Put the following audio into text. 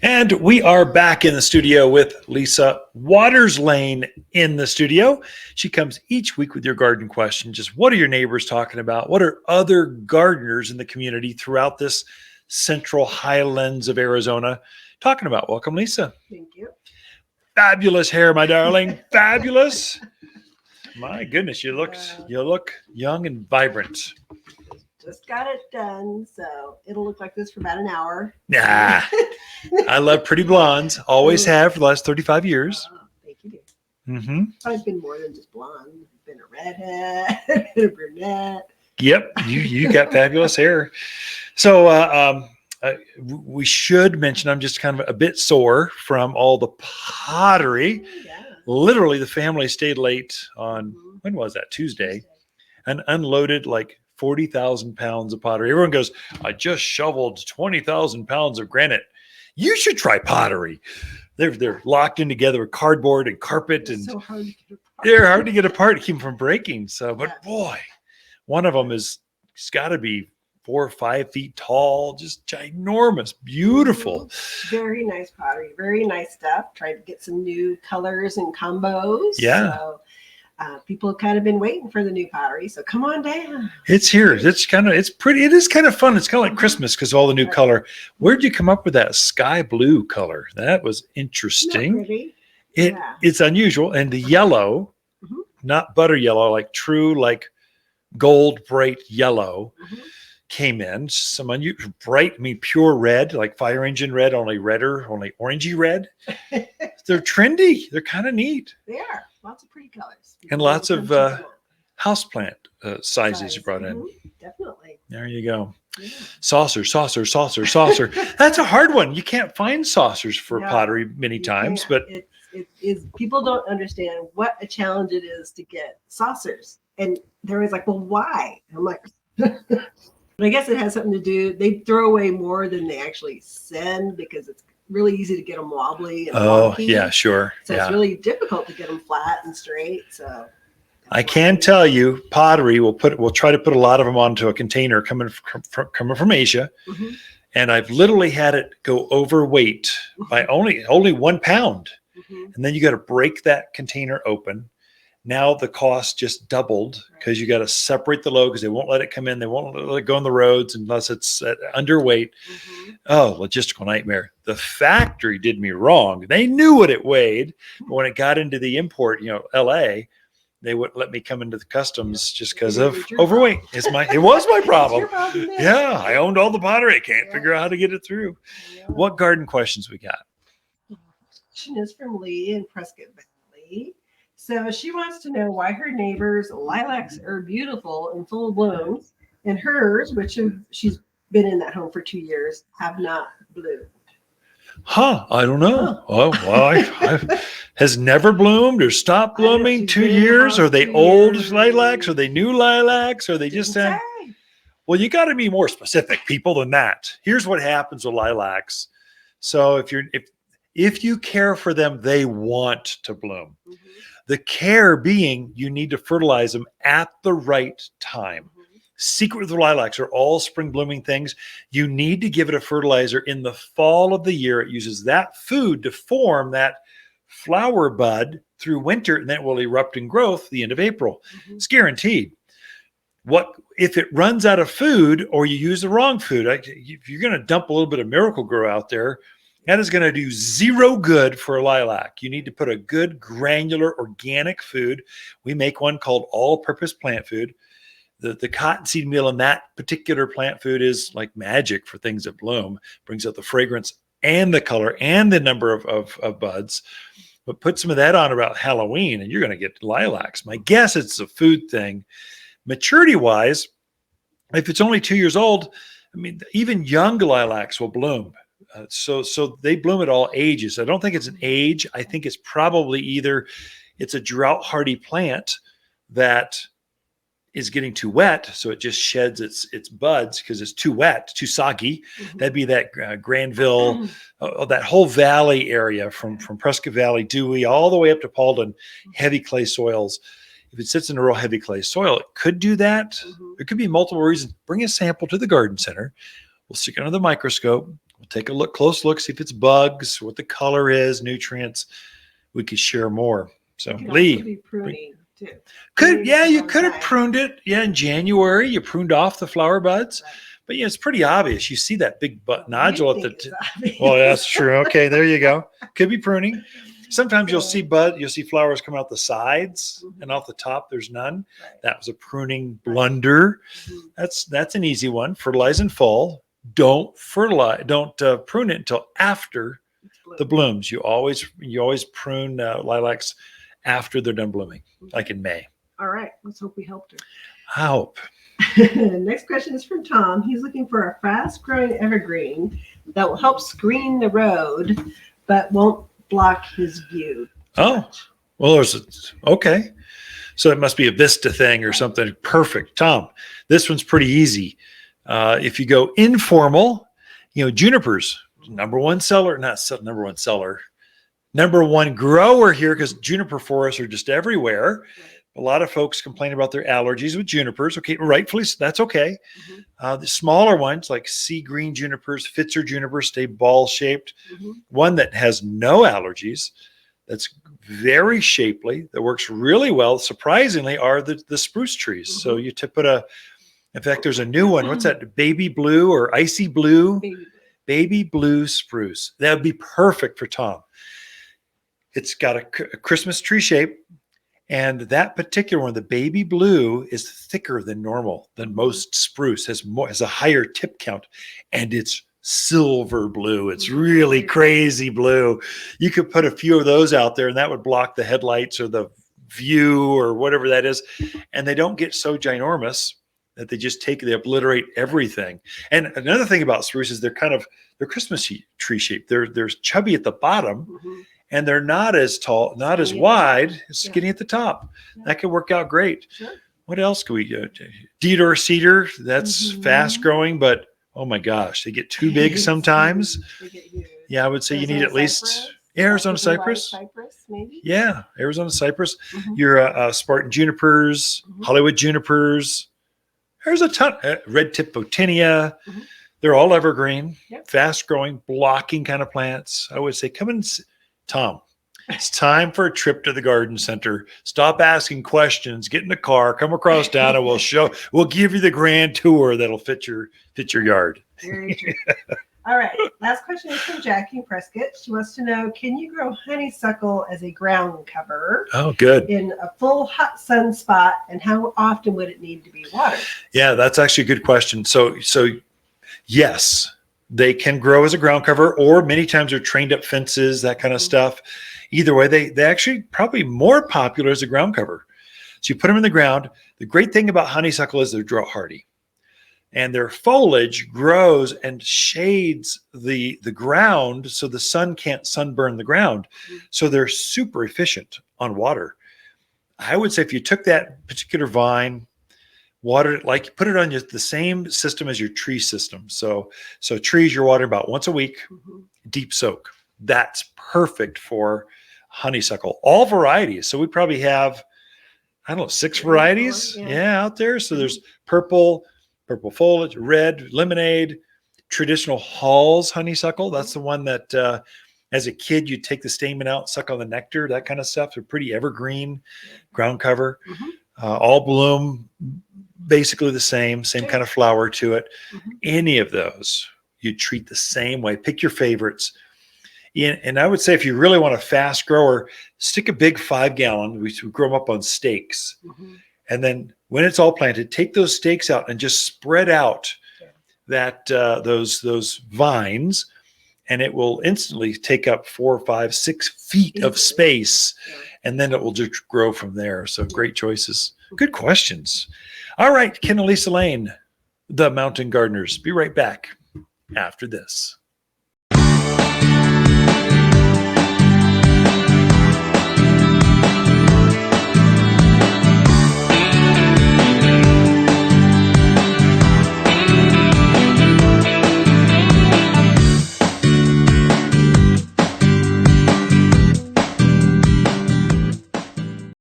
And we are back in the studio with Lisa Waterslane in the studio. She comes each week with your garden question. Just what are your neighbors talking about? What are other gardeners in the community throughout this central highlands of Arizona talking about? Welcome, Lisa. Thank you. Fabulous hair, my darling. Fabulous. My goodness, you look young and vibrant. Just got it done, so it'll look like this for about an hour. Nah. I love pretty blondes. Always have for the last 35 years. Thank you, dear. Mm-hmm. I've been more than just blonde. I've been a redhead, been a brunette. Yep, you got fabulous hair. So we should mention I'm just kind of a bit sore from all the pottery. Yeah. Literally, the family stayed late on, when was that? Tuesday, and unloaded like 40,000 pounds of pottery. Everyone goes, I just shoveled 20,000 pounds of granite. You should try pottery. They're locked in together with cardboard and carpet, and so hard to get apart. they're hard to get apart to keep them from breaking. So, but boy, one of them it's got to be 4 or 5 feet tall, just ginormous, beautiful. Very nice pottery, very nice stuff. Tried to get some new colors and combos. Yeah. So, people have kind of been waiting for the new pottery, so come on down. It's here. It's pretty. It is kind of fun. It's kind of like Christmas because of all the new color. Where'd you come up with that sky blue color? That was interesting. It's unusual. And the yellow, not butter yellow, like true, like gold bright yellow came in. Some unusual bright, pure red, like fire engine red, only redder, only orangey red. They're trendy. They're kind of neat. They are. Lots of pretty colors. And lots of houseplant sizes you brought in. Definitely. There you go. Yeah. Saucer. That's a hard one. You can't find saucers for pottery many times, but it is. People don't understand what a challenge it is to get saucers, and they're always like, "Well, why?" And I'm like, I guess it has something to do. They throw away more than they actually send because it's really easy to get them wobbly and wonky. Yeah, sure. So it's really difficult to get them flat and straight. So I can tell you, pottery we'll try to put a lot of them onto a container coming from Asia, and I've literally had it go overweight by only 1 pound, and then you got to break that container open. Now the cost just doubled because you got to separate the load because they won't let it come in. They won't let it go on the roads unless it's underweight. Oh, logistical nightmare. The factory did me wrong. They knew what it weighed. But when it got into the import, LA, they wouldn't let me come into the customs just because of overweight. It was my problem. Yeah, I owned all the pottery. I can't figure out how to get it through. What garden questions we got? Question is from Lee in Prescott Valley. So she wants to know why her neighbor's lilacs are beautiful and full of blooms, and hers, which she's been in that home for 2 years, have not bloomed. I don't know. Oh, well, has never bloomed or stopped blooming 2 years? Are they old lilacs? Are they new lilacs? Are they just well, you got to be more specific, people, than that. Here's what happens with lilacs. So if you care for them, they want to bloom. The care being you need to fertilize them at the right time. Secret with the lilacs are all spring blooming things. You need to give it a fertilizer in the fall of the year. It uses that food to form that flower bud through winter, and then it will erupt in growth the end of April. It's guaranteed. What if it runs out of food or you use the wrong food? If you're going to dump a little bit of Miracle-Gro out there, that is going to do zero good for a lilac. You need to put a good granular organic food. We make one called all-purpose plant food. The cottonseed meal in that particular plant food is like magic for things that bloom. Brings out the fragrance and the color and the number of buds. But put some of that on about Halloween and you're going to get lilacs. My guess it's a food thing. Maturity-wise, if it's only 2 years old, even young lilacs will bloom. So they bloom at all ages. I don't think it's an age. I think it's probably either it's a drought hardy plant that is getting too wet, so it just sheds its buds because it's too wet, too soggy. That'd be that Granville, that whole valley area from Prescott Valley, Dewey, all the way up to Paulden, heavy clay soils. If it sits in a real heavy clay soil, it could do that. There could be multiple reasons. Bring a sample to the garden center. We'll stick it under the microscope. We'll take a close look, see if it's bugs, what the color is, nutrients. We could share more. So It could Lee, also be pruning too. you Pruning at the could wrong have time. pruned it. Yeah, in January, you pruned off the flower buds. Right. But yeah, it's pretty obvious. You see that big nodule at the You think it's obvious. well, that's true. Okay, there you go. Could be pruning. Sometimes you'll see flowers come out the sides, and off the top there's none. Right. That was a pruning blunder. Mhm. That's an easy one. Fertilize in fall. Don't prune it until after It's blue. the blooms. You always prune lilacs after they're done blooming, like in May. All right. Let's hope we helped her. I hope. Next question is from Tom. He's looking for a fast-growing evergreen that will help screen the road, but won't block his view. Oh, well, okay. So it must be a Vista thing or something. Perfect. Tom, this one's pretty easy. If you go informal, junipers, number one grower here, because juniper forests are just everywhere. A lot of folks complain about their allergies with junipers. Okay, rightfully, that's okay. The smaller ones like sea green junipers, Pfister junipers, stay ball shaped. One that has no allergies, that's very shapely, that works really well, surprisingly, are the spruce trees. So you in fact, there's a new one. What's that? Baby blue or icy blue? Baby blue spruce. That would be perfect for Tom. It's got a Christmas tree shape. And that particular one, the baby blue, is thicker than normal, than most spruce, has a higher tip count, and it's silver blue. It's really crazy blue. You could put a few of those out there, and that would block the headlights or the view or whatever that is. And they don't get so ginormous that they obliterate everything. And another thing about spruce is they're Christmas tree shaped. They're chubby at the bottom. And they're not as tall, not as wide, skinny at the top. That could work out great. Sure. What else could we do? Deodar cedar, that's fast growing, but oh my gosh, they get too big sometimes. They get huge. Yeah, I would say you need at least Arizona cypress. Cypress, maybe. Yeah, Arizona cypress. Your Spartan junipers, Hollywood junipers. There's a ton. Red tip botinia. They're all evergreen, fast growing, blocking kind of plants. I would say come and Tom, it's time for a trip to the garden center. Stop asking questions, get in the car, come across town, and we'll give you the grand tour that'll fit your yard. Very true. All right. Last question is from Jackie Prescott. She wants to know, can you grow honeysuckle as a ground cover? Oh, good. In a full hot sun spot, and how often would it need to be watered? Yeah, that's actually a good question. So yes. They can grow as a ground cover, or many times they're trained up fences, that kind of stuff. Either way, they actually probably more popular as a ground cover. So you put them in the ground. The great thing about honeysuckle is they're drought hardy, and their foliage grows and shades the ground so the sun can't sunburn the ground. So they're super efficient on water. I would say if you took that particular vine, water it, put it on the same system as your tree system. So trees you're watering about once a week, deep soak. That's perfect for honeysuckle. All varieties. So we probably have, 6 varieties out there. So there's purple foliage, red, lemonade, traditional Hall's honeysuckle. That's the one that as a kid you'd take the stamen out, suck on the nectar, that kind of stuff. They're pretty evergreen ground cover. All bloom basically the same kind of flower to it. Any of those you treat the same way. Pick your favorites. And I would say if you really want a fast grower, stick a big 5-gallon. We grow them up on stakes. And then when it's all planted, take those stakes out and just spread out those vines, and it will instantly take up 4, 5, 6 feet of space. And then it will just grow from there. So great choices. Good questions. All right, Ken and Lisa Lane, the Mountain Gardeners. Be right back after this.